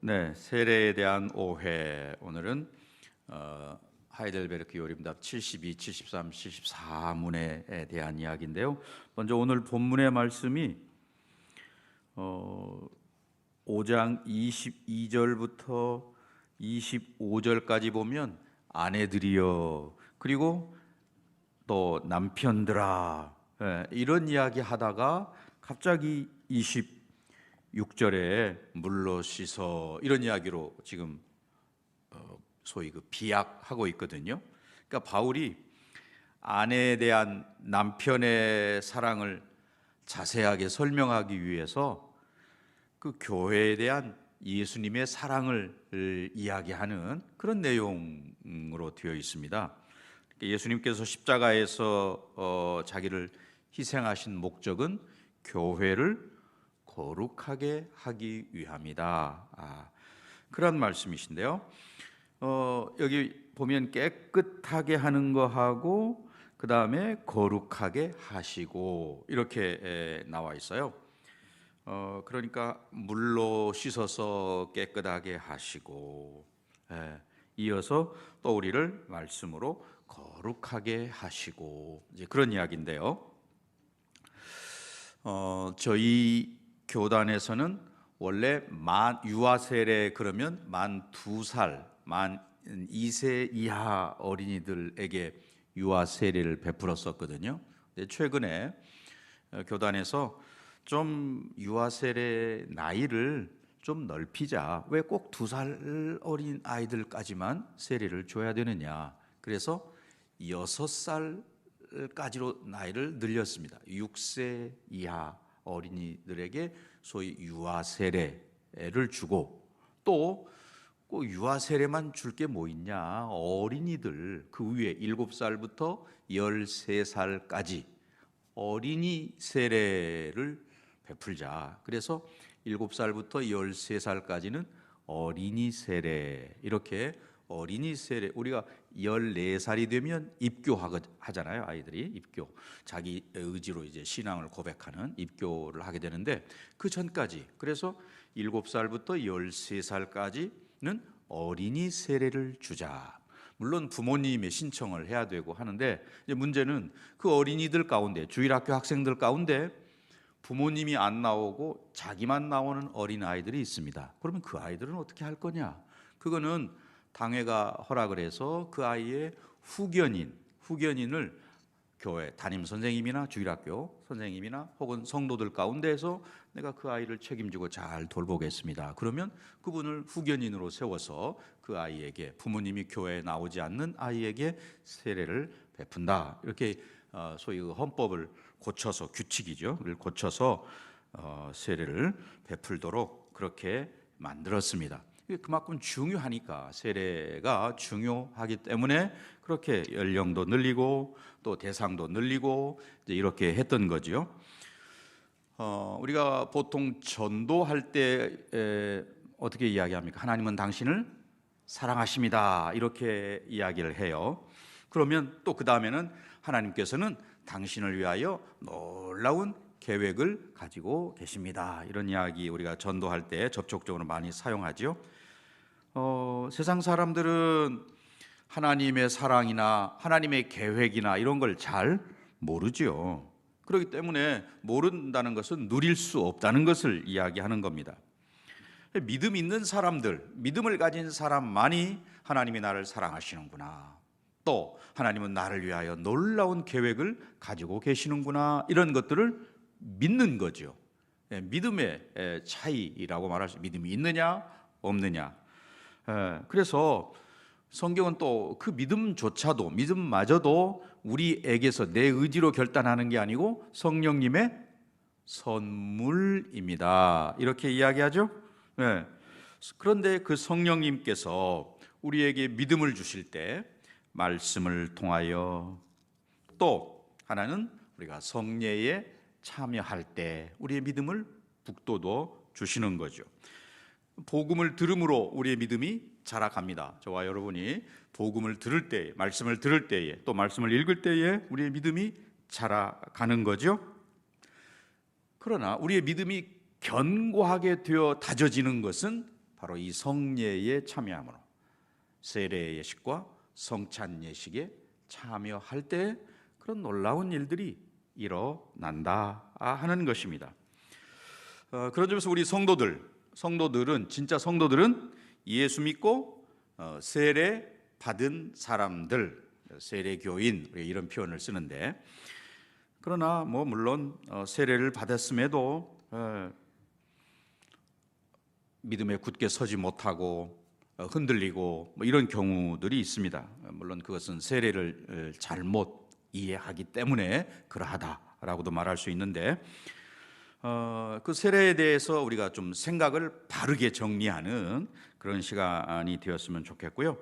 네, 세례에 대한 오해. 오늘은 하이델베르크 요림답 72, 73, 74문에 대한 이야기인데요. 먼저 오늘 본문의 말씀이 5장 22절부터 25절까지 보면 아내들이여, 그리고 또 남편들아, 이런 이야기 하다가 갑자기 26절에 물로 씻어, 이런 이야기로 지금 소위 그 비약하고 있거든요. 그러니까 바울이 아내에 대한 남편의 사랑을 자세하게 설명하기 위해서 그 교회에 대한 예수님의 사랑을 이야기하는 그런 내용으로 되어 있습니다. 예수님께서 십자가에서 자기를 희생하신 목적은 교회를 거룩하게 하기 위함이다. 그런 말씀이신데요. 여기 보면 깨끗하게 하는 거하고 그 다음에 거룩하게 하시고 이렇게 나와 있어요. 그러니까 물로 씻어서 깨끗하게 하시고, 이어서 또 우리를 말씀으로 거룩하게 하시고, 이제 그런 이야기인데요. 저희 교단에서는 원래 유아 세례 그러면 만 2살, 만 2세 이하 어린이들에게 유아 세례를 베풀었었거든요. 근데 최근에 교단에서 좀 유아 세례 나이를 좀 넓히자. 왜 꼭 2살 어린 아이들까지만 세례를 줘야 되느냐. 그래서 6살까지로 나이를 늘렸습니다. 6세 이하 어린이들에게 소위 유아 세례를 주고, 또 꼭 유아 세례만 줄 게 뭐 있냐. 어린이들 그 위에 7살부터 13살까지 어린이 세례를 베풀자. 그래서 7살부터 13살까지는 어린이 세례, 이렇게 어린이 세례, 우리가 14살이 되면 입교하잖아요. 아이들이 입교, 자기 의지로 이제 신앙을 고백하는 입교를 하게 되는데, 그 전까지, 그래서 7살부터 13살까지는 어린이 세례를 주자. 물론 부모님의 신청을 해야 되고 하는데, 이제 문제는 그 어린이들 가운데, 주일학교 학생들 가운데 부모님이 안 나오고 자기만 나오는 어린 아이들이 있습니다. 그러면 그 아이들은 어떻게 할 거냐? 그거는 당회가 허락을 해서 그 아이의 후견인을 교회 담임 선생님이나 주일학교 선생님이나 혹은 성도들 가운데에서 내가 그 아이를 책임지고 잘 돌보겠습니다. 그러면 그분을 후견인으로 세워서 그 아이에게, 부모님이 교회에 나오지 않는 아이에게 세례를 베푼다. 이렇게 소위 헌법을 고쳐서, 규칙이죠. 그걸 고쳐서 세례를 베풀도록 그렇게 만들었습니다. 그만큼 중요하니까, 세례가 중요하기 때문에 그렇게 연령도 늘리고 또 대상도 늘리고 이제 이렇게 했던 거죠. 우리가 보통 전도할 때 어떻게 이야기합니까? 하나님은 당신을 사랑하십니다. 이렇게 이야기를 해요. 그러면 또 그 다음에는 하나님께서는 당신을 위하여 놀라운 계획을 가지고 계십니다. 이런 이야기 우리가 전도할 때 접촉적으로 많이 사용하죠. 세상 사람들은 하나님의 사랑이나 하나님의 계획이나 이런 걸 잘 모르죠. 그렇기 때문에 모른다는 것은 누릴 수 없다는 것을 이야기하는 겁니다. 믿음 있는 사람들, 믿음을 가진 사람만이 하나님이 나를 사랑하시는구나, 또 하나님은 나를 위하여 놀라운 계획을 가지고 계시는구나, 이런 것들을 믿는 거죠. 믿음의 차이라고 말할 수, 믿음이 있느냐 없느냐. 그래서 성경은 또 그 믿음마저도 우리에게서 내 의지로 결단하는 게 아니고 성령님의 선물입니다, 이렇게 이야기하죠. 그런데 그 성령님께서 우리에게 믿음을 주실 때 말씀을 통하여, 또 하나는 우리가 성례에 참여할 때 우리의 믿음을 북돋워 주시는 거죠. 복음을 들음으로 우리의 믿음이 자라갑니다. 저와 여러분이 복음을 들을 때, 말씀을 들을 때에, 또 말씀을 읽을 때에 우리의 믿음이 자라가는 거죠. 그러나 우리의 믿음이 견고하게 되어 다져지는 것은 바로 이 성례에 참여함으로 세례 예식과 성찬 예식에 참여할 때 그런 놀라운 일들이 일어난다 하는 것입니다. 그런 점에서 우리 성도들은 진짜 성도들은 예수 믿고 세례 받은 사람들, 세례 교인 이런 표현을 쓰는데, 그러나 물론 세례를 받았음에도 믿음에 굳게 서지 못하고 흔들리고 이런 경우들이 있습니다. 물론 그것은 세례를 잘못 이해하기 때문에 그러하다라고도 말할 수 있는데, 그 세례에 대해서 우리가 좀 생각을 바르게 정리하는 그런 시간이 되었으면 좋겠고요.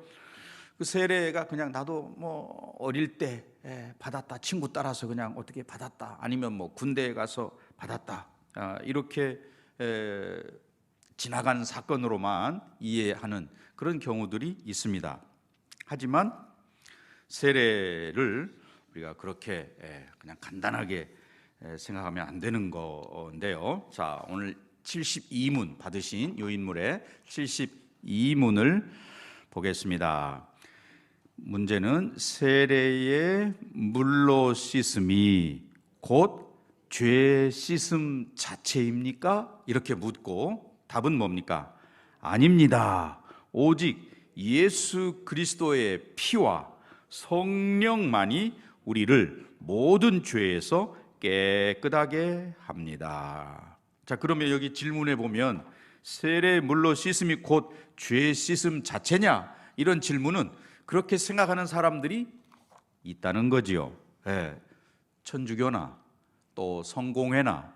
그 세례가 그냥 나도 어릴 때 받았다, 친구 따라서 그냥 어떻게 받았다, 아니면 군대에 가서 받았다, 이렇게 지나간 사건으로만 이해하는 그런 경우들이 있습니다. 하지만 세례를 우리가 그렇게 그냥 간단하게 생각하면 안 되는 건데요. 자, 오늘 72문 받으신 요인물의 72문을 보겠습니다. 문제는 세례의 물로 씻음이 곧 죄 씻음 자체입니까? 이렇게 묻고 답은 뭡니까? 아닙니다. 오직 예수 그리스도의 피와 성령만이 우리를 모든 죄에서 깨끗하게 합니다. 자, 그러면 여기 질문해 보면 세례 물로 씻음이 곧 죄 씻음 자체냐? 이런 질문은 그렇게 생각하는 사람들이 있다는 거지요. 천주교나 또 성공회나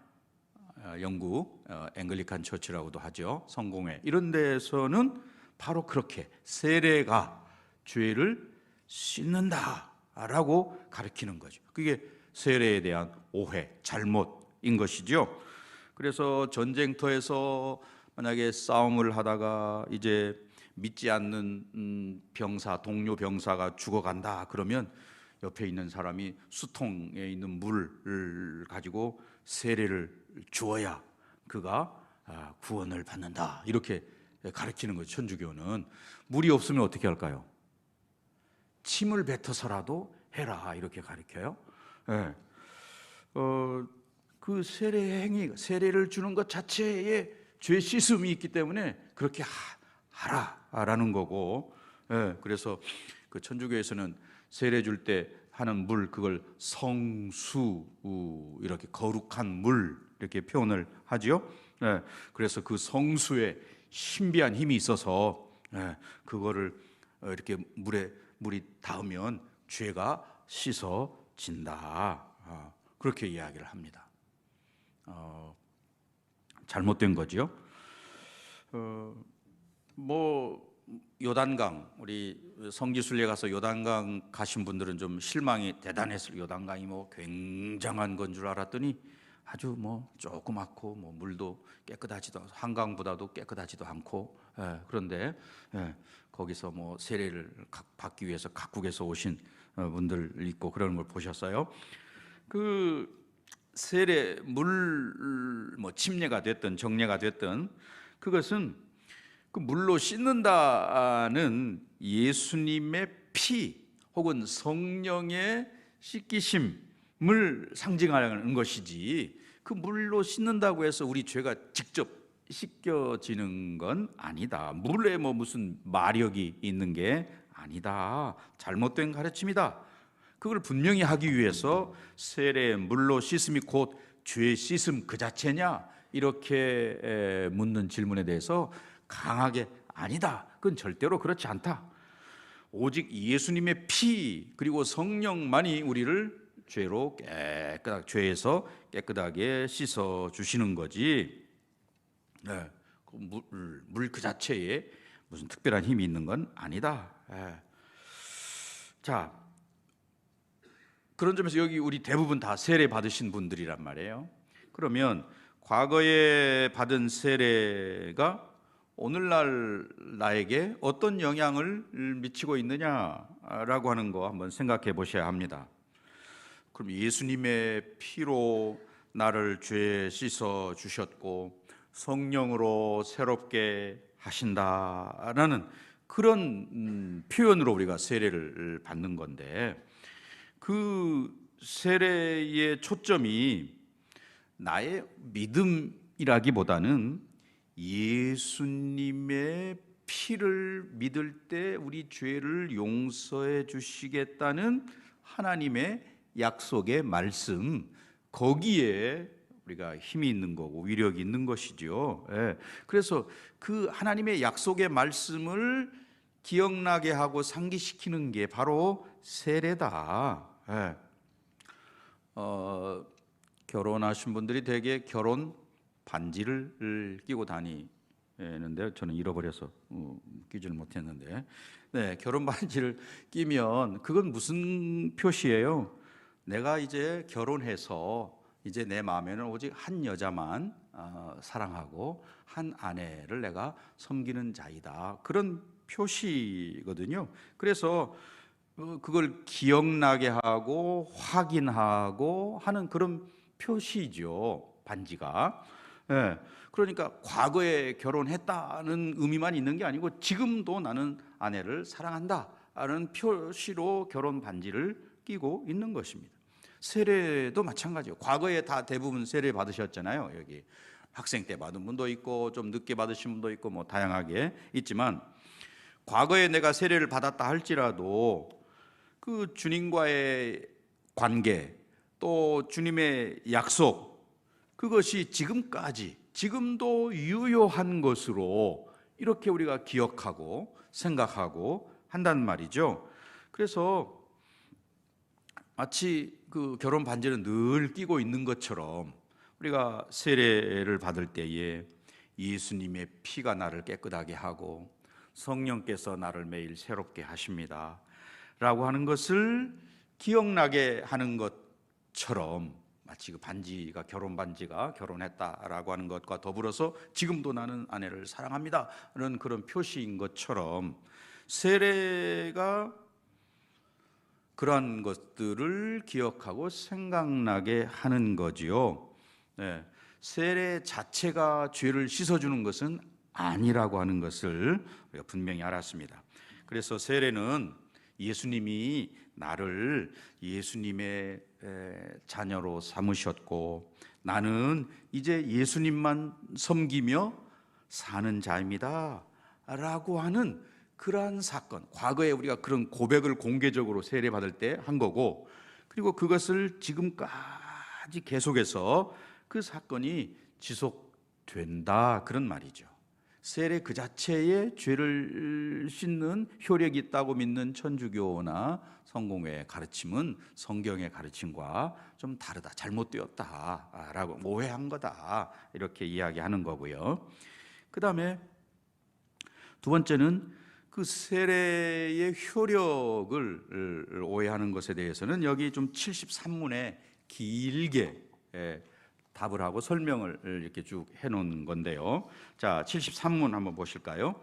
영국 앵글리칸 처치라고도 하죠. 성공회 이런 데서는 바로 그렇게 세례가 죄를 씻는다라고 가르치는 거죠. 그게 세례에 대한 오해, 잘못인 것이죠. 그래서 전쟁터에서 만약에 싸움을 하다가 이제 믿지 않는 병사, 동료 병사가 죽어간다 그러면 옆에 있는 사람이 수통에 있는 물을 가지고 세례를 주어야 그가 구원을 받는다, 이렇게 가르치는 거죠. 천주교는 물이 없으면 어떻게 할까요? 침을 뱉어서라도 해라, 이렇게 가르쳐요. 그 세례 행위, 세례를 주는 것 자체에 죄 씻음이 있기 때문에 그렇게 하라라는 거고, 그래서 그 천주교에서는 세례 줄 때 하는 물, 그걸 성수, 이렇게 거룩한 물 이렇게 표현을 하지요. 그래서 그 성수에 신비한 힘이 있어서 그거를 이렇게 물이 닿으면 죄가 씻어진다, 그렇게 이야기를 합니다. 잘못된 거지요. 요단강, 우리 성지순례 가서 요단강 가신 분들은 좀 실망이 대단했어요. 요단강이 굉장한 건 줄 알았더니 아주 조그맣고 물도 깨끗하지도 않고 한강보다도 깨끗하지도 않고, 그런데 거기서 세례를 받기 위해서 각국에서 오신 분들 있고 그런 걸 보셨어요. 그 세례 물 침례가 됐든 정례가 됐든 그것은 그 물로 씻는다는 예수님의 피 혹은 성령의 씻기심을 상징하는 것이지, 그 물로 씻는다고 해서 우리 죄가 직접 씻겨지는 건 아니다. 물에 무슨 마력이 있는 게 아니다. 잘못된 가르침이다. 그걸 분명히 하기 위해서 세례 물로 씻음이 곧 죄 씻음 그 자체냐, 이렇게 묻는 질문에 대해서 강하게 아니다, 그건 절대로 그렇지 않다. 오직 예수님의 피 그리고 성령만이 우리를 죄에서 깨끗하게 씻어 주시는 거지, 물 그 자체에 무슨 특별한 힘이 있는 건 아니다. 자, 그런 점에서 여기 우리 대부분 다 세례 받으신 분들이란 말이에요. 그러면 과거에 받은 세례가 오늘날 나에게 어떤 영향을 미치고 있느냐라고 하는 거 한번 생각해 보셔야 합니다. 그럼 예수님의 피로 나를 죄 씻어 주셨고 성령으로 새롭게 하신다라는 그런 표현으로 우리가 세례를 받는 건데, 그 세례의 초점이 나의 믿음이라기보다는 예수님의 피를 믿을 때 우리 죄를 용서해 주시겠다는 하나님의 약속의 말씀, 거기에 우리가 힘이 있는 거고 위력이 있는 것이죠. 예. 그래서 그 하나님의 약속의 말씀을 기억나게 하고 상기시키는 게 바로 세례다. 예. 결혼하신 분들이 대개 결혼 반지를 끼고 다니는데, 저는 잃어버려서 끼지를 못했는데, 네, 결혼 반지를 끼면 그건 무슨 표시예요? 내가 이제 결혼해서 이제 내 마음에는 오직 한 여자만 사랑하고 한 아내를 내가 섬기는 자이다, 그런 표시거든요. 그래서 그걸 기억나게 하고 확인하고 하는 그런 표시죠, 반지가. 예, 그러니까 과거에 결혼했다는 의미만 있는 게 아니고 지금도 나는 아내를 사랑한다라는 표시로 결혼 반지를 끼고 있는 것입니다. 세례도 마찬가지예요. 과거에 다 대부분 세례 받으셨잖아요. 여기 학생 때 받은 분도 있고 좀 늦게 받으신 분도 있고 뭐 다양하게 있지만, 과거에 내가 세례를 받았다 할지라도 그 주님과의 관계, 또 주님의 약속, 그것이 지금까지 지금도 유효한 것으로 이렇게 우리가 기억하고 생각하고 한단 말이죠. 그래서 마치 그 결혼 반지를 늘 끼고 있는 것처럼 우리가 세례를 받을 때에 예수님의 피가 나를 깨끗하게 하고 성령께서 나를 매일 새롭게 하십니다 라고 하는 것을 기억나게 하는 것처럼, 마치 그 반지가, 결혼 반지가 결혼했다라고 하는 것과 더불어서 지금도 나는 아내를 사랑합니다 라는 그런 표시인 것처럼, 세례가 그러한 것들을 기억하고 생각나게 하는 거지요. 네, 세례 자체가 죄를 씻어주는 것은 아니라고 하는 것을 우리가 분명히 알았습니다. 그래서 세례는 예수님이 나를 예수님의 자녀로 삼으셨고 나는 이제 예수님만 섬기며 사는 자입니다 라고 하는 그러한 사건, 과거에 우리가 그런 고백을 공개적으로 세례받을 때 한 거고, 그리고 그것을 지금까지 계속해서 그 사건이 지속된다, 그런 말이죠. 세례 그 자체에 죄를 씻는 효력이 있다고 믿는 천주교나 성공회의 가르침은 성경의 가르침과 좀 다르다, 잘못되었다라고, 오해한 거다, 이렇게 이야기하는 거고요. 그 다음에 두 번째는 그 세례의 효력을 오해하는 것에 대해서는 여기 좀 73문에 길게 답을 하고 설명을 이렇게 쭉 해놓은 건데요. 자, 73문 한번 보실까요?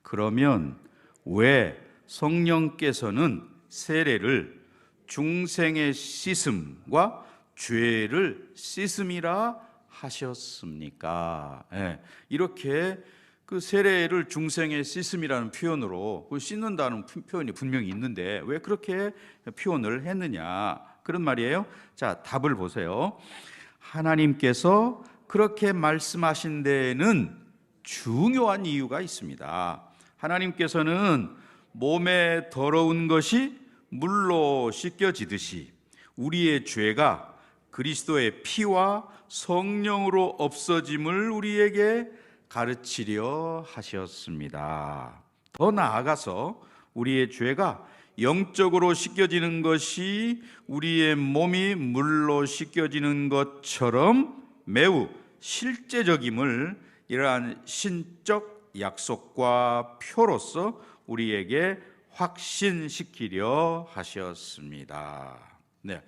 그러면 왜 성령께서는 세례를 중생의 씻음과 죄를 씻음이라 하셨습니까? 이렇게 그 세례를 중생의 씻음이라는 표현으로, 그 씻는다는 표현이 분명히 있는데 왜 그렇게 표현을 했느냐, 그런 말이에요. 자, 답을 보세요. 하나님께서 그렇게 말씀하신 데에는 중요한 이유가 있습니다. 하나님께서는 몸에 더러운 것이 물로 씻겨지듯이 우리의 죄가 그리스도의 피와 성령으로 없어짐을 우리에게 가르치려 하셨습니다. 더 나아가서 우리의 죄가 영적으로 씻겨지는 것이 우리의 몸이 물로 씻겨지는 것처럼 매우 실제적임을 이러한 신적 약속과 표로서 우리에게 확신시키려 하셨습니다. 네,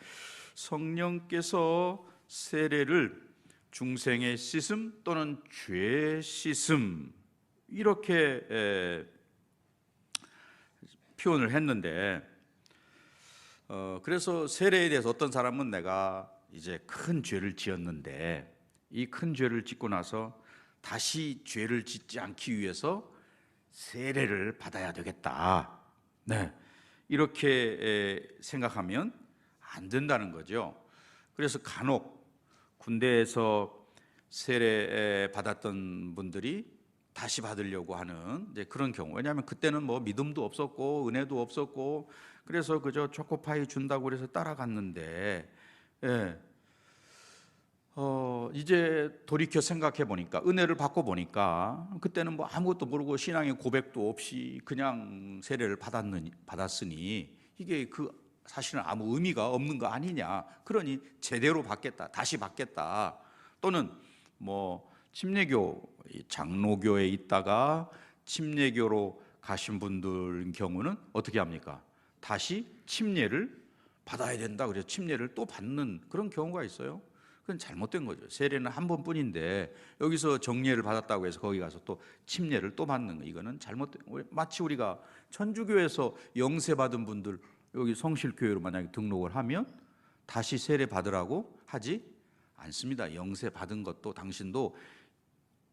성령께서 세례를 중생의 씻음 또는 죄 씻음 이렇게 표현을 했는데, 그래서 세례에 대해서 어떤 사람은 내가 이제 큰 죄를 지었는데 이 큰 죄를 짓고 나서 다시 죄를 짓지 않기 위해서 세례를 받아야 되겠다. 네, 이렇게 생각하면 안 된다는 거죠. 그래서 간혹 군대에서 세례 받았던 분들이 다시 받으려고 하는 이제 그런 경우. 왜냐하면 그때는 뭐 믿음도 없었고 은혜도 없었고 그래서 그저 초코파이 준다고 그래서 따라갔는데, 예, 이제 돌이켜 생각해 보니까 은혜를 받고 보니까 그때는 뭐 아무것도 모르고 신앙의 고백도 없이 그냥 세례를 받았으니 이게 그 사실은 아무 의미가 없는 거 아니냐. 그러니 제대로 받겠다, 다시 받겠다. 또는 뭐 침례교 장로교에 있다가 침례교로 가신 분들 경우는 어떻게 합니까? 다시 침례를 받아야 된다. 그래서 침례를 또 받는 그런 경우가 있어요. 그건 잘못된 거죠. 세례는 한 번뿐인데 여기서 정례를 받았다고 해서 거기 가서 또 침례를 또 받는 거, 이거는 잘못된. 마치 우리가 천주교에서 영세 받은 분들 여기 성실교회로 만약에 등록을 하면 다시 세례 받으라고 하지 않습니다. 영세 받은 것도 당신도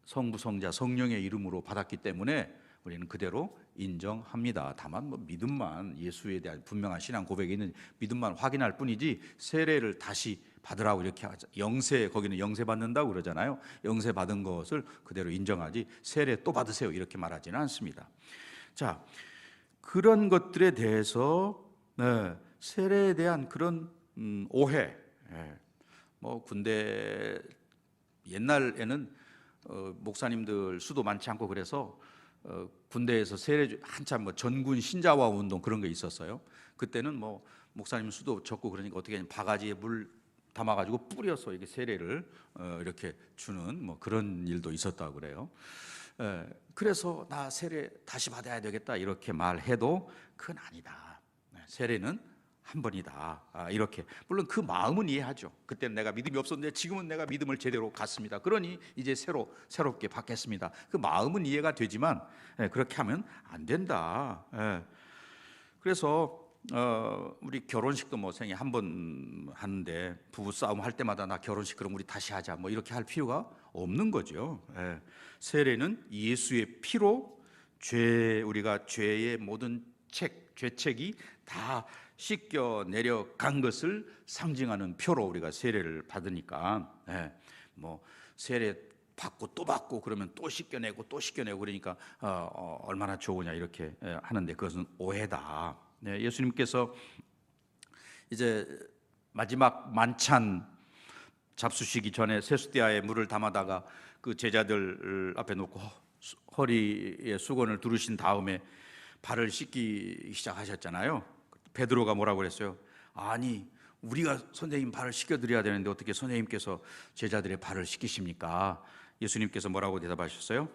성부, 성자, 성령의 이름으로 받았기 때문에 우리는 그대로 인정합니다. 다만 뭐 믿음만, 예수에 대한 분명한 신앙 고백이 있는 믿음만 확인할 뿐이지 세례를 다시 받으라고 이렇게 하자. 영세, 거기는 영세 받는다고 그러잖아요. 영세 받은 것을 그대로 인정하지 세례 또 받으세요 이렇게 말하지는 않습니다. 자, 그런 것들에 대해서 세례에 대한 그런 오해, 뭐 군대 옛날에는 목사님들 수도 많지 않고 그래서 군대에서 세례 한참 뭐 전군 신자화 운동 그런 게 있었어요. 그때는 뭐 목사님 수도 적고 그러니까 어떻게 하냐면 바가지에 물 담아가지고 뿌려서 이게 세례를 이렇게 주는 뭐 그런 일도 있었다고 그래요. 그래서 나 세례 다시 받아야 되겠다 이렇게 말해도 그건 아니다. 세례는 한 번이다. 이렇게. 물론 그 마음은 이해하죠. 그때는 내가 믿음이 없었는데 지금은 내가 믿음을 제대로 갖습니다. 그러니 이제 새롭게 받겠습니다. 그 마음은 이해가 되지만 그렇게 하면 안 된다. 그래서 우리 결혼식도 뭐 생애 한 번 하는데 부부 싸움 할 때마다 나 결혼식 그럼 우리 다시 하자 뭐 이렇게 할 필요가 없는 거죠. 세례는 예수의 피로 우리가 죄의 모든 죄책이 다 씻겨 내려간 것을 상징하는 표로 우리가 세례를 받으니까, 뭐 세례 받고 또 받고 그러면 또 씻겨내고 또 씻겨내고 그러니까 얼마나 좋으냐 이렇게 하는데 그것은 오해다. 예수님께서 이제 마지막 만찬 잡수시기 전에 세수대야에 물을 담아다가 그 제자들 앞에 놓고 허리에 수건을 두르신 다음에 발을 씻기 시작하셨잖아요. 베드로가 뭐라고 그랬어요? 아니 우리가 선생님 발을 씻겨드려야 되는데 어떻게 선생님께서 제자들의 발을 씻기십니까? 예수님께서 뭐라고 대답하셨어요?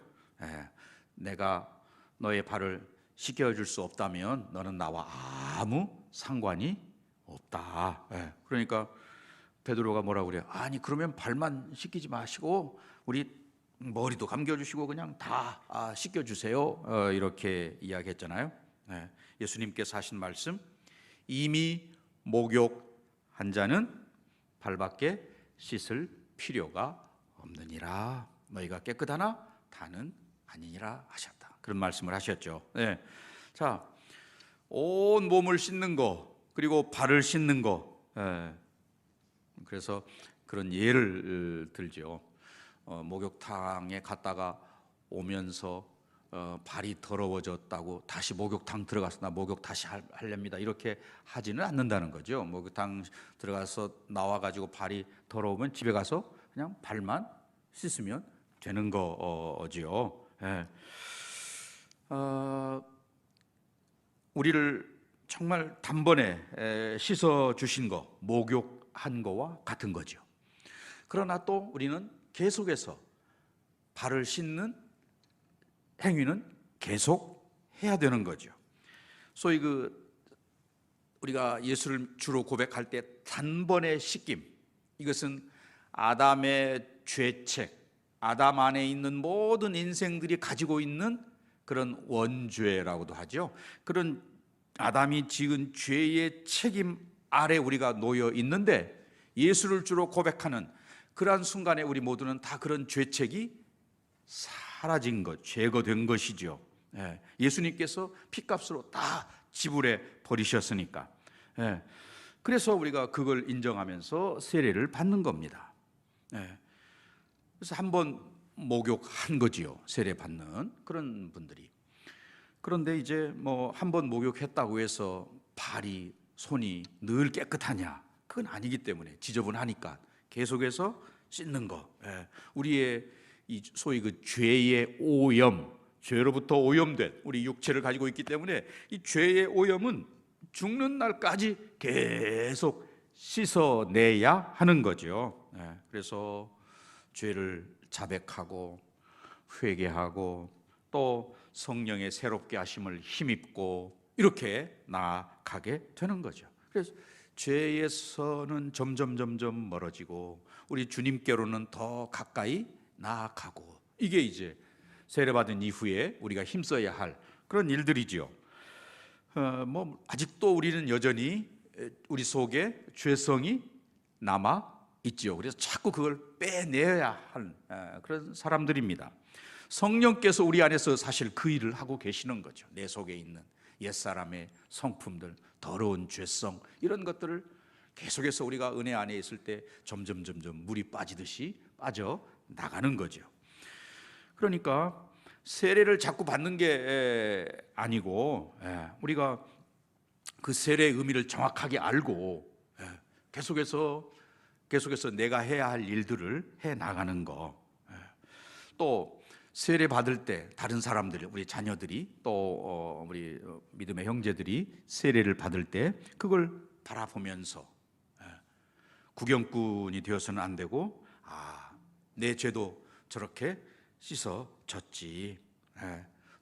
내가 너의 발을 씻겨줄 수 없다면 너는 나와 아무 상관이 없다. 그러니까 베드로가 뭐라고 그래요? 아니 그러면 발만 씻기지 마시고 우리 머리도 감겨주시고 그냥 다 씻겨주세요. 이렇게 이야기했잖아요. 예수님께서 하신 말씀, 이미 목욕한 자는 발밖에 씻을 필요가 없느니라. 너희가 깨끗하나 다는 아니니라 하셨다. 그런 말씀을 하셨죠. 자, 온 몸을 씻는 거 그리고 발을 씻는 거. 그래서 그런 예를 들죠. 목욕탕에 갔다가 오면서 발이 더러워졌다고 다시 목욕탕 들어가서 나 목욕 다시 하렵니다 이렇게 하지는 않는다는 거죠. 목욕탕 들어가서 나와가지고 발이 더러우면 집에 가서 그냥 발만 씻으면 되는 거지요. 우리를 정말 단번에 씻어 주신 거, 목욕한 거와 같은 거죠. 그러나 또 우리는 계속해서 발을 씻는 행위는 계속 해야 되는 거죠. 소위 우리가 예수를 주로 고백할 때 단번에 씻김, 이것은 아담의 죄책, 아담 안에 있는 모든 인생들이 가지고 있는 그런 원죄라고도 하죠. 그런 아담이 지은 죄의 책임 아래 우리가 놓여 있는데 예수를 주로 고백하는 그러한 순간에 우리 모두는 다 그런 죄책이 사라진 것, 제거된 것이죠. 예수님께서 피값으로 다 지불해 버리셨으니까. 그래서 우리가 그걸 인정하면서 세례를 받는 겁니다. 그래서 한번 목욕한 거지요. 세례 받는 그런 분들이. 그런데 이제 뭐 한번 목욕했다고 해서 발이 손이 늘 깨끗하냐? 그건 아니기 때문에 지저분하니까 계속해서 씻는 거. 우리의 이 소위 그 죄의 오염, 죄로부터 오염된 우리 육체를 가지고 있기 때문에 이 죄의 오염은 죽는 날까지 계속 씻어내야 하는 거죠. 그래서 죄를 자백하고 회개하고 또 성령의 새롭게 하심을 힘입고 이렇게 나아가게 되는 거죠. 그래서 죄에서는 점점 멀어지고 우리 주님께로는 더 가까이 나아가고, 이게 이제 세례받은 이후에 우리가 힘써야 할 그런 일들이지요. 뭐 아직도 우리는 여전히 우리 속에 죄성이 남아 있지요. 그래서 자꾸 그걸 빼내야 하는 그런 사람들입니다. 성령께서 우리 안에서 사실 그 일을 하고 계시는 거죠. 내 속에 있는 옛사람의 성품들, 더러운 죄성, 이런 것들을 계속해서 우리가 은혜 안에 있을 때 점점 물이 빠지듯이 빠져 나가는 거죠. 그러니까 세례를 자꾸 받는 게 아니고 우리가 그 세례의 의미를 정확하게 알고 계속해서 내가 해야 할 일들을 해 나가는 거. 또 세례 받을 때 다른 사람들이, 우리 자녀들이 또 우리 믿음의 형제들이 세례를 받을 때 그걸 바라보면서 구경꾼이 되어서는 안 되고, 내 죄도 저렇게 씻어졌지.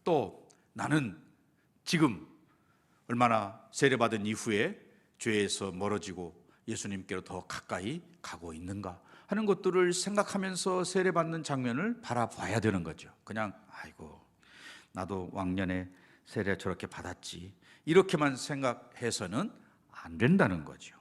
또 나는 지금 얼마나 세례받은 이후에 죄에서 멀어지고 예수님께로 더 가까이 가고 있는가 하는 것들을 생각하면서 세례받는 장면을 바라봐야 되는 거죠. 그냥 아이고 나도 왕년에 세례 저렇게 받았지, 이렇게만 생각해서는 안 된다는 거죠.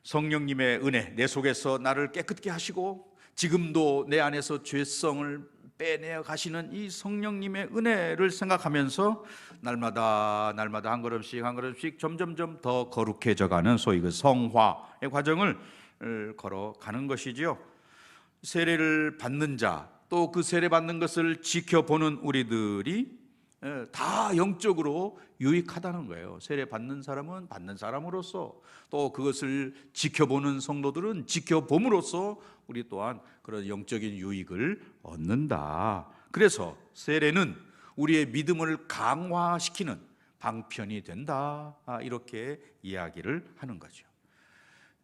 성령님의 은혜, 내 속에서 나를 깨끗게 하시고 지금도 내 안에서 죄성을 빼내어 가시는 이 성령님의 은혜를 생각하면서 날마다 한 걸음씩 점점 더 거룩해져가는 소위 그 성화의 과정을 걸어가는 것이지요. 세례를 받는 자, 또 그 세례 받는 것을 지켜보는 우리들이 다 영적으로 유익하다는 거예요. 세례 받는 사람은 받는 사람으로서, 또 그것을 지켜보는 성도들은 지켜봄으로써 우리 또한 그런 영적인 유익을 얻는다. 그래서 세례는 우리의 믿음을 강화시키는 방편이 된다, 이렇게 이야기를 하는 거죠.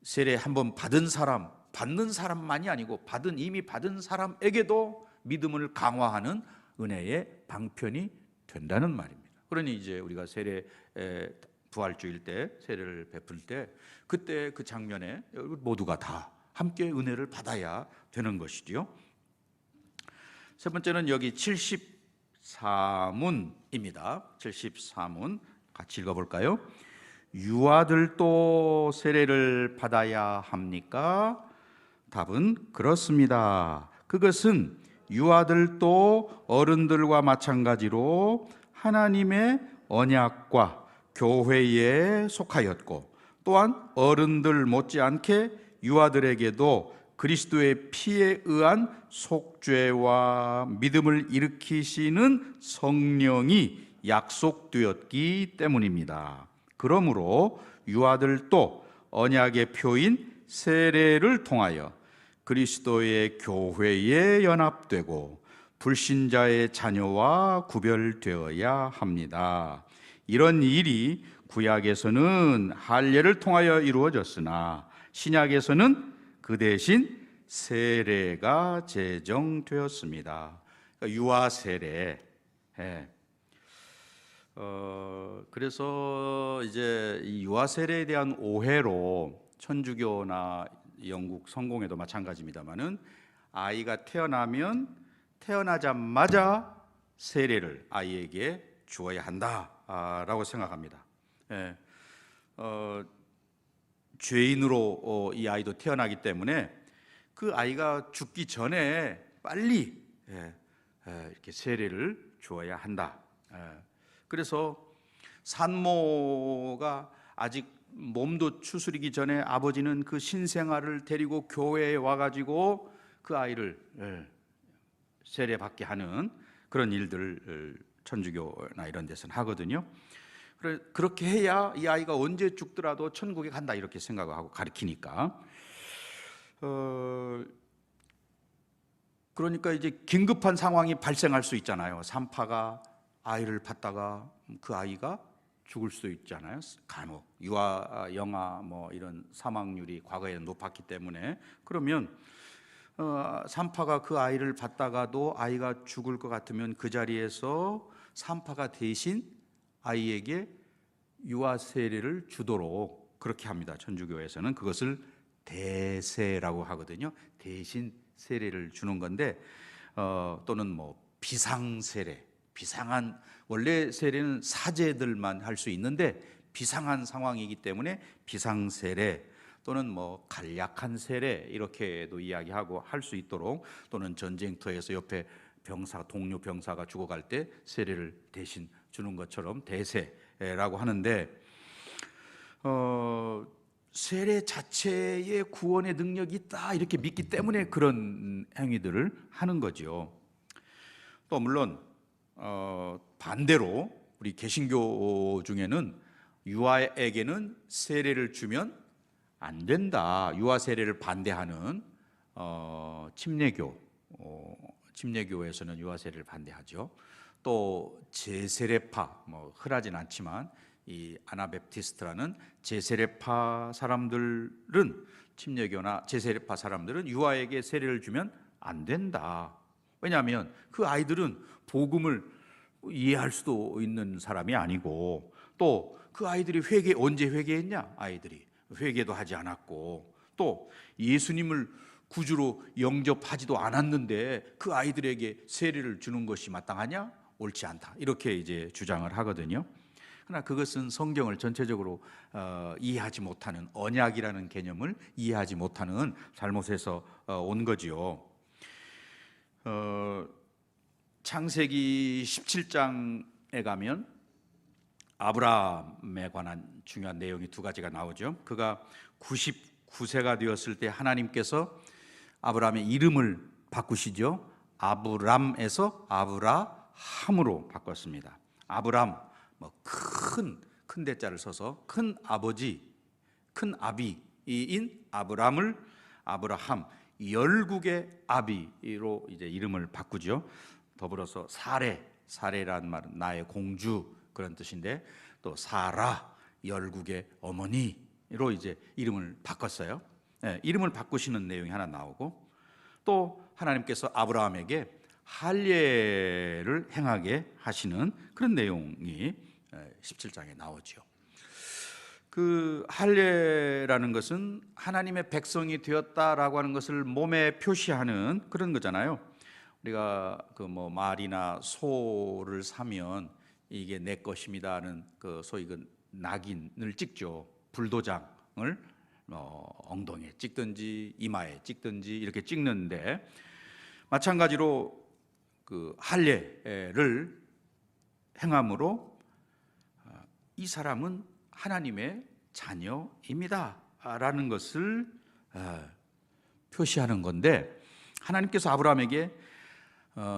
세례 한번 받은 사람, 받는 사람만이 아니고 이미 받은 사람에게도 믿음을 강화하는 은혜의 방편이 된다는 말입니다. 그러니 이제 우리가 세례 부활주일 때 세례를 베풀 때 그때 그 장면에 모두가 다 함께 은혜를 받아야 되는 것이지요. 세 번째는 여기 74문입니다. 74문 같이 읽어볼까요? 유아들도 세례를 받아야 합니까? 답은 그렇습니다. 그것은 유아들도 어른들과 마찬가지로 하나님의 언약과 교회에 속하였고, 또한 어른들 못지않게 유아들에게도 그리스도의 피에 의한 속죄와 믿음을 일으키시는 성령이 약속되었기 때문입니다. 그러므로 유아들도 언약의 표인 세례를 통하여 그리스도의 교회에 연합되고 불신자의 자녀와 구별되어야 합니다. 이런 일이 구약에서는 할례를 통하여 이루어졌으나 신약에서는 그 대신 세례가 제정되었습니다. 유아 세례. 그래서 이제 이 유아 세례에 대한 오해로 천주교나 영국 성공회도 마찬가지입니다만은 아이가 태어나면 태어나자마자 세례를 아이에게 주어야 한다라고 생각합니다. 죄인으로 이 아이도 태어나기 때문에 그 아이가 죽기 전에 빨리 이렇게 세례를 주어야 한다. 그래서 산모가 아직 몸도 추스리기 전에 아버지는 그 신생아를 데리고 교회에 와가지고 그 아이를 세례받게 하는 그런 일들을 천주교나 이런 데서는 하거든요. 그렇게 해야 이 아이가 언제 죽더라도 천국에 간다 이렇게 생각하고 가르치니까. 그러니까 이제 긴급한 상황이 발생할 수 있잖아요. 산파가 아이를 받다가 그 아이가 죽을 수도 있잖아요. 간혹 유아, 영아 뭐 이런 사망률이 과거에는 높았기 때문에. 그러면 산파가 그 아이를 받다가도 아이가 죽을 것 같으면 그 자리에서 산파가 대신 아이에게 유아 세례를 주도록 그렇게 합니다. 천주교에서는 그것을 대세라고 하거든요. 대신 세례를 주는 건데, 또는 뭐 비상 세례, 비상한, 원래 세례는 사제들만 할 수 있는데 비상한 상황이기 때문에 비상 세례, 또는 뭐 간략한 세례 이렇게도 이야기하고 할 수 있도록, 또는 전쟁터에서 옆에 병사, 동료 병사가 죽어갈 때 세례를 대신 주는 것처럼 대세라고 하는데, 세례 자체에 구원의 능력이 있다 이렇게 믿기 때문에 그런 행위들을 하는 거죠. 또 물론 반대로 우리 개신교 중에는 유아에게는 세례를 주면 안 된다, 유아 세례를 반대하는 침례교에서는 유아 세례를 반대하죠. 또 제세례파, 뭐 흔하진 않지만 이 아나베프티스트라는 제세례파 사람들은, 침례교나 제세례파 사람들은 유아에게 세례를 주면 안 된다. 왜냐하면 그 아이들은 복음을 이해할 수도 있는 사람이 아니고, 또 그 아이들이 언제 회개했냐? 아이들이 회개도 하지 않았고, 또 예수님을 구주로 영접하지도 않았는데 그 아이들에게 세례를 주는 것이 마땅하냐? 옳지 않다. 이렇게 이제 주장을 하거든요. 그러나 그것은 성경을 전체적으로 이해하지 못하는, 언약이라는 개념을 이해하지 못하는 잘못에서 온 거지요. 창세기 17장에 가면 아브라함에 관한 중요한 내용이 두 가지가 나오죠. 그가 99세가 되었을 때 하나님께서 아브라함의 이름을 바꾸시죠. 아브람에서 아브라함으로 바꿨습니다. 아브람, 뭐 큰 대자를 써서 큰 아버지, 큰 아비인 아브람을 아브라함, 열국의 아비로 이제 이름을 바꾸죠. 더불어서 사레라는 말은 나의 공주 그런 뜻인데, 또 사라, 열국의 어머니로 이제 이름을 바꿨어요. 이름을 바꾸시는 내용이 하나 나오고, 또 하나님께서 아브라함에게 할례를 행하게 하시는 그런 내용이 17장에 나오죠. 그 할례라는 것은 하나님의 백성이 되었다라고 하는 것을 몸에 표시하는 그런 거잖아요. 우리가 그 뭐 말이나 소를 사면 이게 내 것입니다는 그 소위 그 낙인을 찍죠. 불도장을 엉덩이에 찍든지 이마에 찍든지 이렇게 찍는데, 마찬가지로 그 할례를 행함으로 이 사람은 하나님의 자녀입니다 라는 것을 표시하는 건데, 하나님께서 아브라함에게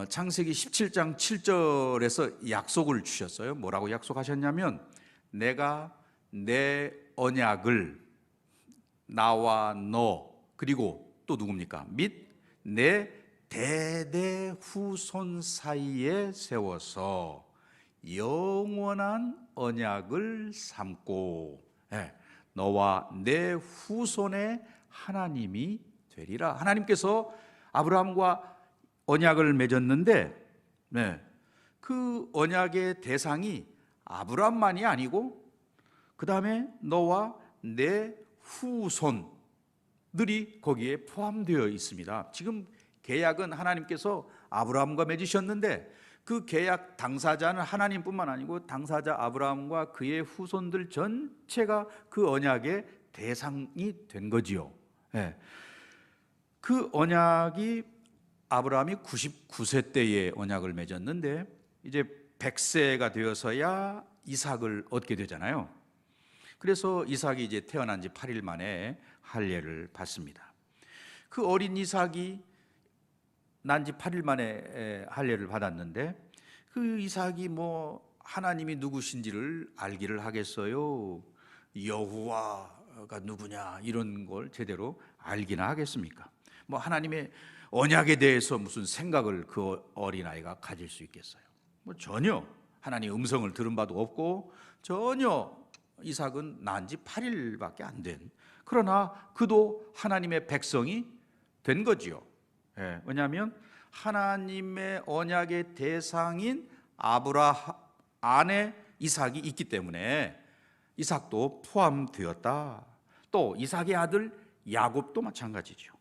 창세기 17장 7절에서 약속을 주셨어요. 뭐라고 약속하셨냐면, 내가 내 언약을 나와 너, 그리고 또 누굽니까? 및 내 대대 후손 사이에 세워서 영원한 언약을 삼고 너와 내 후손의 하나님이 되리라. 하나님께서 아브라함과 언약을 맺었는데, 그 언약의 대상이 아브라함만이 아니고 그 다음에 너와 내 후손들이 거기에 포함되어 있습니다. 지금 계약은 하나님께서 아브라함과 맺으셨는데, 그 계약 당사자는 하나님뿐만 아니고 당사자 아브라함과 그의 후손들 전체가 그 언약의 대상이 된 거지요. 그 언약이 아브라함이 99세 때에 언약을 맺었는데, 이제 100세가 되어서야 이삭을 얻게 되잖아요. 그래서 이삭이 이제 태어난 지 8일 만에 할례를 받습니다. 그 어린 이삭이 난 지 8일 만에 할례를 받았는데 그 이삭이 뭐 하나님이 누구신지를 알기를 하겠어요? 여호와가 누구냐 이런 걸 제대로 알기나 하겠습니까? 뭐 하나님의 언약에 대해서 무슨 생각을 그 어린아이가 가질 수 있겠어요? 뭐 전혀 하나님의 음성을 들은 바도 없고 전혀 이삭은 난 지 8일밖에 안 된, 그러나 그도 하나님의 백성이 된 거지요. 왜냐하면 하나님의 언약의 대상인 아브라함 안에 이삭이 있기 때문에 이삭도 포함되었다. 또 이삭의 아들 야곱도 마찬가지죠.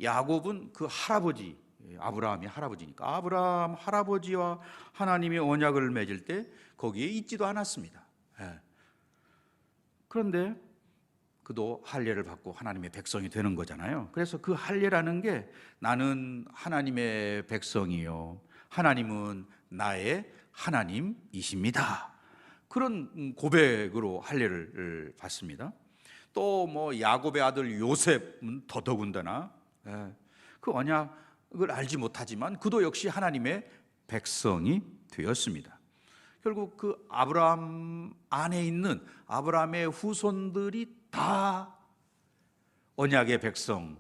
야곱은 그 할아버지, 아브라함이 할아버지니까 아브라함 할아버지와 하나님의 언약을 맺을 때 거기에 있지도 않았습니다. 그런데 그도 할례를 받고 하나님의 백성이 되는 거잖아요. 그래서 그 할례라는 게 나는 하나님의 백성이요, 하나님은 나의 하나님이십니다, 그런 고백으로 할례를 받습니다. 또 뭐 야곱의 아들 요셉은 더더군다나 그 언약을 알지 못하지만 그도 역시 하나님의 백성이 되었습니다. 결국 그 아브라함 안에 있는 아브라함의 후손들이 다 언약의 백성이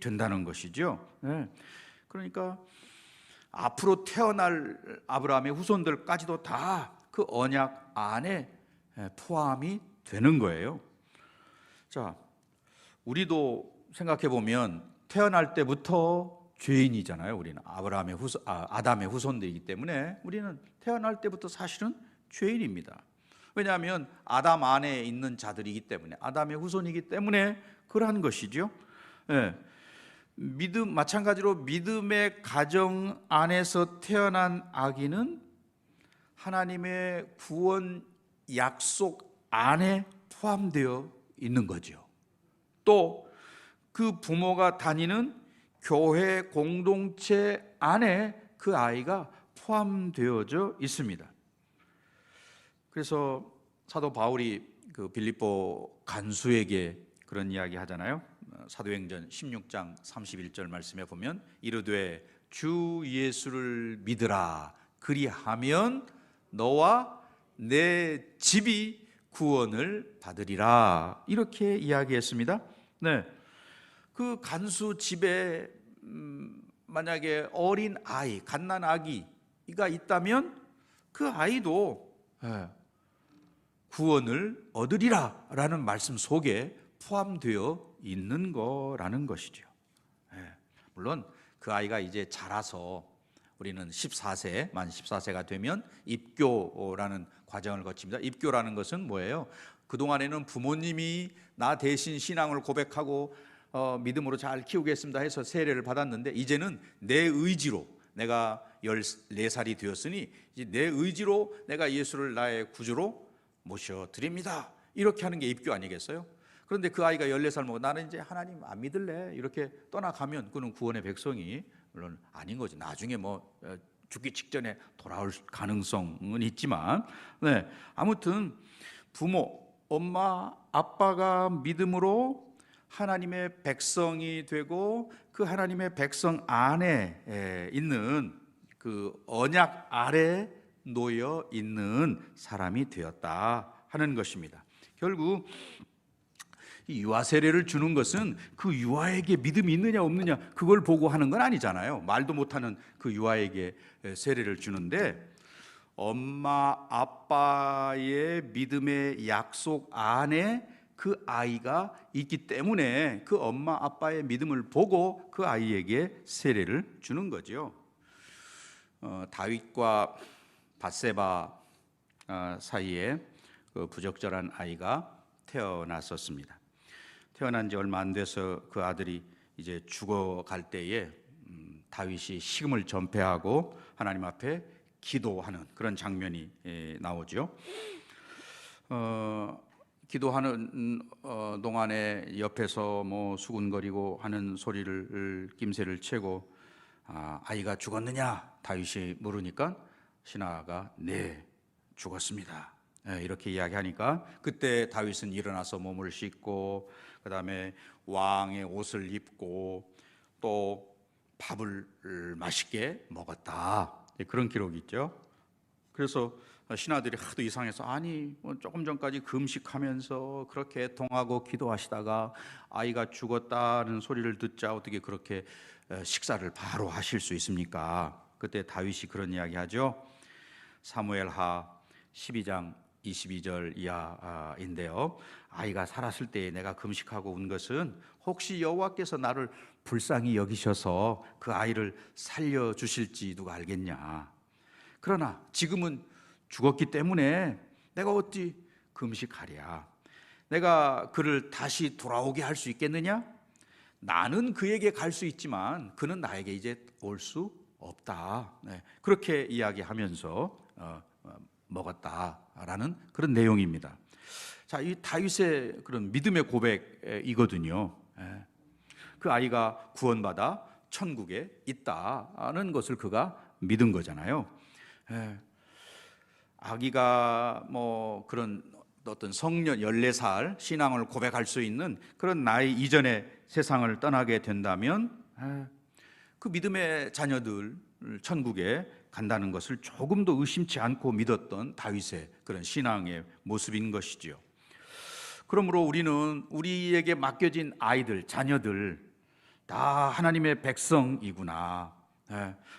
된다는 것이죠. 그러니까 앞으로 태어날 아브라함의 후손들까지도 다 그 언약 안에 포함이 되는 거예요. 자, 우리도 생각해 보면 태어날 때부터 죄인이잖아요. 우리는 아담의 후손들이기 때문에 우리는 태어날 때부터 사실은 죄인입니다. 왜냐하면 아담 안에 있는 자들이기 때문에, 아담의 후손이기 때문에 그러한 것이죠. 마찬가지로 믿음의 가정 안에서 태어난 아기는 하나님의 구원 약속 안에 포함되어 있는 거죠. 또 그 부모가 다니는 교회 공동체 안에 그 아이가 포함되어져 있습니다. 그래서 사도 바울이 그 빌립보 간수에게 그런 이야기 하잖아요. 사도행전 16장 31절 말씀에 보면 이르되 주 예수를 믿으라, 그리하면 너와 내 집이 구원을 받으리라, 이렇게 이야기했습니다. 그 간수 집에 만약에 어린 아이, 갓난 아기가 있다면 그 아이도 구원을 얻으리라 라는 말씀 속에 포함되어 있는 거라는 것이죠. 물론 그 아이가 이제 자라서 우리는 만 14세가 되면 입교라는 과정을 거칩니다. 입교라는 것은 뭐예요? 그동안에는 부모님이 나 대신 신앙을 고백하고 믿음으로 잘 키우겠습니다 해서 세례를 받았는데, 이제는 내 의지로, 내가 14살이 되었으니 이제 내 의지로 내가 예수를 나의 구주로 모셔드립니다, 이렇게 하는 게 입교 아니겠어요? 그런데 그 아이가 14살 먹고 나는 이제 하나님 안 믿을래, 이렇게 떠나가면 그는 구원의 백성이 물론 아닌 거지. 나중에 뭐 죽기 직전에 돌아올 가능성은 있지만, 아무튼 부모, 엄마, 아빠가 믿음으로 하나님의 백성이 되고 그 하나님의 백성 안에 있는 그 언약 아래 놓여 있는 사람이 되었다 하는 것입니다. 결국 이 유아 세례를 주는 것은 그 유아에게 믿음이 있느냐 없느냐 그걸 보고 하는 건 아니잖아요. 말도 못하는 그 유아에게 세례를 주는데, 엄마 아빠의 믿음의 약속 안에 그 아이가 있기 때문에 그 엄마 아빠의 믿음을 보고 그 아이에게 세례를 주는 거죠. 다윗과 밧세바 사이에 그 부적절한 아이가 태어났었습니다. 태어난 지 얼마 안 돼서 그 아들이 이제 죽어갈 때에 다윗이 식음을 전폐하고 하나님 앞에 기도하는 그런 장면이 나오죠. 기도하는 동안에 옆에서 뭐 수군거리고 하는 소리를 낌새를 채고 아이가 죽었느냐 다윗이 물으니까 신하가 네, 죽었습니다. 이렇게 이야기하니까 그때 다윗은 일어나서 몸을 씻고 그다음에 왕의 옷을 입고 또 밥을 맛있게 먹었다. 그런 기록이 있죠. 그래서 신하들이 하도 이상해서 아니 조금 전까지 금식하면서 그렇게 애통하고 기도하시다가 아이가 죽었다는 소리를 듣자 어떻게 그렇게 식사를 바로 하실 수 있습니까? 그때 다윗이 그런 이야기하죠. 사무엘하 12장 22절 이하인데요. 아이가 살았을 때 내가 금식하고 운 것은 혹시 여호와께서 나를 불쌍히 여기셔서 그 아이를 살려주실지 누가 알겠냐. 그러나 지금은 죽었기 때문에 내가 어찌 금식하랴. 내가 그를 다시 돌아오게 할 수 있겠느냐? 나는 그에게 갈 수 있지만 그는 나에게 이제 올 수 없다. 그렇게 이야기하면서 먹었다라는 그런 내용입니다. 자, 이 다윗의 그런 믿음의 고백이거든요. 그 아이가 구원받아 천국에 있다는 것을 그가 믿은 거잖아요. 아기가 뭐 그런 어떤 성년 14살 신앙을 고백할 수 있는 그런 나이 이전에 세상을 떠나게 된다면 그 믿음의 자녀들 천국에 간다는 것을 조금도 의심치 않고 믿었던 다윗의 그런 신앙의 모습인 것이지요. 그러므로 우리는 우리에게 맡겨진 아이들, 자녀들 다 하나님의 백성이구나.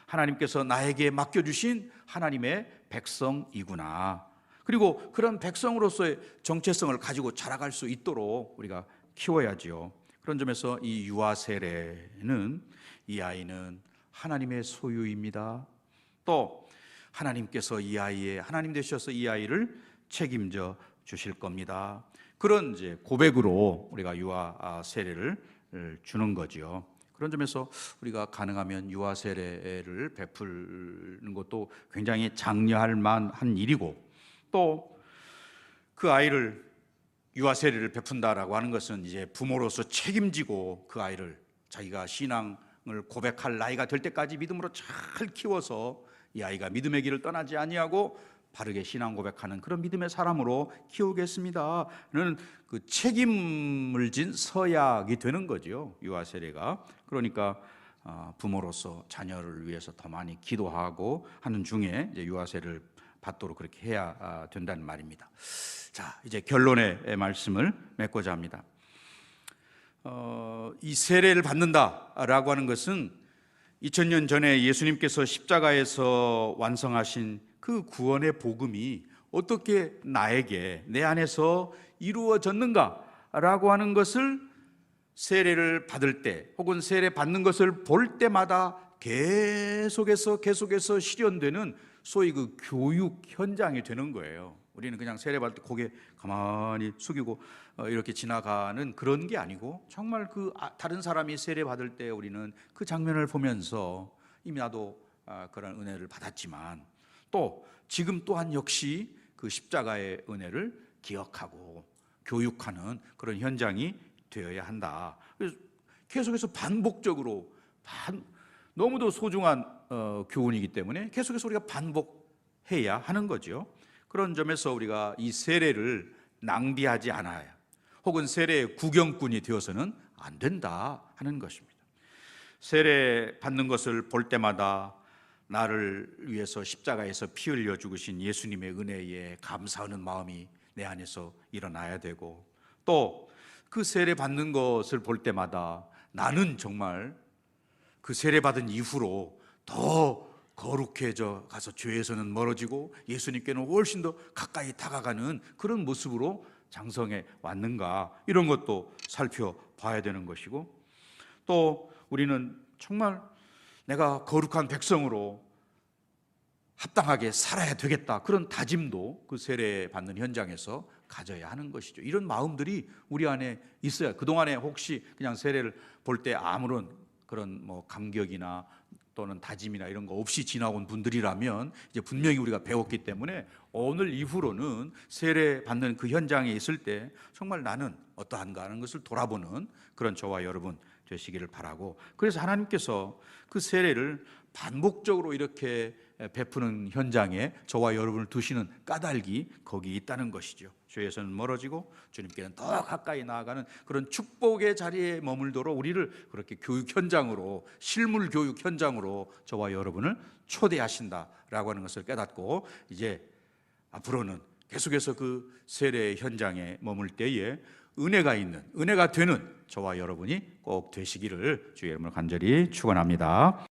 하나님께서 나에게 맡겨주신 하나님의 백성이구나. 그리고 그런 백성으로서의 정체성을 가지고 자라갈 수 있도록 우리가 키워야지요. 그런 점에서 이 유아 세례는 이 아이는 하나님의 소유입니다. 또 하나님께서 이 아이의 하나님 되셔서 이 아이를 책임져 주실 겁니다. 그런 이제 고백으로 우리가 유아 세례를 주는 거지요. 그런 점에서 우리가 가능하면 유아 세례를 베푸는 것도 굉장히 장려할 만한 일이고 또 그 아이를 유아 세례를 베푼다라고 하는 것은 이제 부모로서 책임지고 그 아이를 자기가 신앙을 고백할 나이가 될 때까지 믿음으로 잘 키워서 이 아이가 믿음의 길을 떠나지 아니하고 바르게 신앙 고백하는 그런 믿음의 사람으로 키우겠습니다는 그 책임을 진 서약이 되는 거죠. 유아 세례가. 그러니까 부모로서 자녀를 위해서 더 많이 기도하고 하는 중에 이제 유아 세례를 받도록 그렇게 해야 된다는 말입니다. 자, 이제 결론의 말씀을 맺고자 합니다. 이 세례를 받는다라고 하는 것은 2000년 전에 예수님께서 십자가에서 완성하신 그 구원의 복음이 어떻게 나에게 내 안에서 이루어졌는가라고 하는 것을 세례를 받을 때 혹은 세례 받는 것을 볼 때마다 계속해서 실현되는 소위 그 교육 현장이 되는 거예요. 우리는 그냥 세례 받을 때 고개 가만히 숙이고 이렇게 지나가는 그런 게 아니고 정말 그 다른 사람이 세례 받을 때 우리는 그 장면을 보면서 이미 나도 그런 은혜를 받았지만 또 지금 또한 역시 그 십자가의 은혜를 기억하고 교육하는 그런 현장이 되어야 한다. 그래서 계속해서 반복적으로 너무도 소중한 교훈이기 때문에 계속해서 우리가 반복해야 하는 거죠. 그런 점에서 우리가 이 세례를 낭비하지 않아야 혹은 세례의 구경꾼이 되어서는 안 된다 하는 것입니다. 세례 받는 것을 볼 때마다 나를 위해서 십자가에서 피 흘려 죽으신 예수님의 은혜에 감사하는 마음이 내 안에서 일어나야 되고 또 그 세례 받는 것을 볼 때마다 나는 정말 그 세례 받은 이후로 더 거룩해져 가서 죄에서는 멀어지고 예수님께는 훨씬 더 가까이 다가가는 그런 모습으로 장성해 왔는가 이런 것도 살펴봐야 되는 것이고 또 우리는 정말 내가 거룩한 백성으로 합당하게 살아야 되겠다 그런 다짐도 그 세례 받는 현장에서 가져야 하는 것이죠. 이런 마음들이 우리 안에 있어야 그동안에 혹시 그냥 세례를 볼 때 아무런 그런 뭐 감격이나 또는 다짐이나 이런 거 없이 지나온 분들이라면 이제 분명히 우리가 배웠기 때문에 오늘 이후로는 세례 받는 그 현장에 있을 때 정말 나는 어떠한가 하는 것을 돌아보는 그런 저와 여러분 되시기를 바라고 그래서 하나님께서 그 세례를 반복적으로 이렇게 베푸는 현장에 저와 여러분을 두시는 까닭이 거기 있다는 것이죠. 죄에서는 멀어지고 주님께는 더 가까이 나아가는 그런 축복의 자리에 머물도록 우리를 그렇게 교육 현장으로, 실물 교육 현장으로 저와 여러분을 초대하신다라고 하는 것을 깨닫고, 이제 앞으로는 계속해서 그 세례 현장에 머물 때에 은혜가 있는, 은혜가 되는 저와 여러분이 꼭 되시기를 주의 이름으로 간절히 축원합니다.